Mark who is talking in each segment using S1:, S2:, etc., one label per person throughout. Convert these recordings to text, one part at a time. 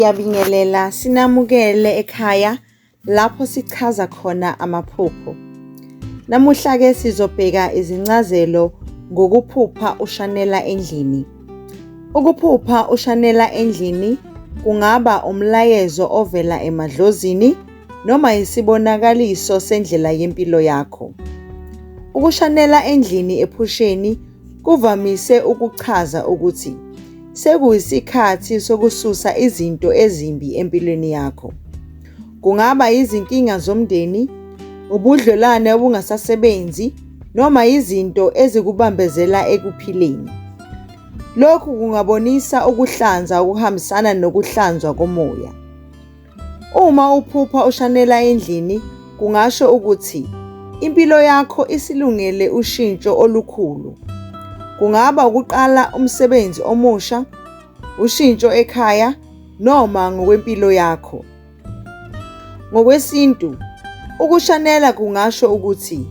S1: Siyabingelela sinamukele ekhaya lapho sichaza khona amaphupho. Namuhla-ke sizobheka izincazelo ngokuphupha ushanela endlini. Ukuphupha ushanela endlini kungaba umlayezo ovela emadlozini noma isibonakaliso sendlela yempilo yakho. Ukushanela endlini ephusheni kuvamise ukuchaza ukuthi sekuyisikhathi sokususa izinto ezimbi empilweni yakho. Kungaba izinkinga zomndeni, ubudlelwane obungasasebenzi noma izinto ezikubambezela ekuphileni. Lokhu kungabonisa ukuhlanza okuhambisana nokuhlanzwa komoya. Uma uphupha ushanela endlini, kungasho ukuthi impilo yakho isilungele ushintsho olukhulu. Kungaba ukuqala umsebenzi omusha, ushintsho ekhaya noma ngokwempilo yakho. Ngokwesintu, ukushanela kungasho ukuthi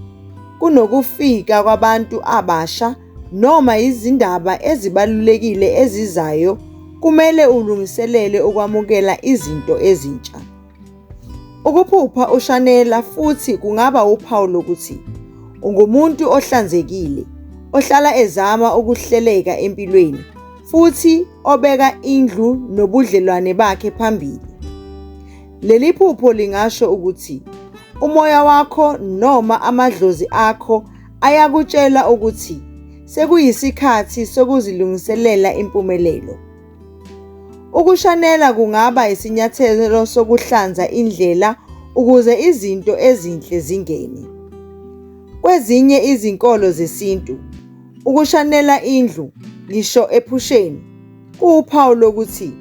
S1: kunokufika kwabantu abasha noma izindaba ezibalulekile ezizayo, kumele ulungiselele ukwamukela izinto ezintsha. Ukuphupha ushanela futhi kungaba uphawu lokuthi ungumuntu ohlanzekile, ohlala ezama ukuhleleka empilweni, futhi obeka indlu nobudlelwane bakhe phambili. Leli phupho lingasho ukuthi umoya wakho noma amadlozi akho ayakutshela ukuthi sekuyisikhathi sokuzilungiselela impumelelo. Ukushanela kungaba isinyathelo sokuhlanza indlela ukuze izinto ezinhle zingene. Kwezinye izinkolo zesintu, ukushanela indlu ngisho ephusheni kuwuphawu lokuthi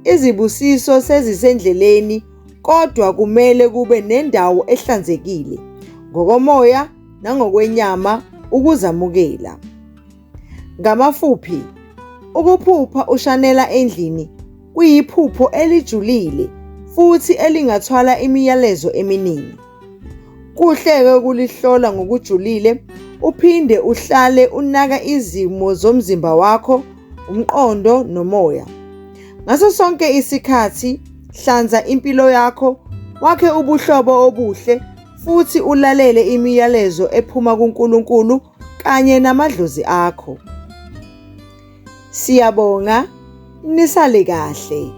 S1: izibusiso sezisendleleni, kodwa kumele kube nendawo ehlanzekile ngokomoya nangokwenyama ukuzamukela. Ngamafuphi, ukuphupha ushanela endlini kuyiphupho elijulile futhi elingathwala imiyalezo eminingi. Kuhle-ke ukulihlola ngokujulile, uphinde uhlale unaka izimo zomzimba wakho, umqondo nomoya. Ngaso sonke isikhathi, hlanza impilo yakho, wakhe ubuhlobo obuhle, futhi ulalele imiyalezo ephuma kuNkulunkulu kanye namadlozi akho. Siyabonga, nisale kahle.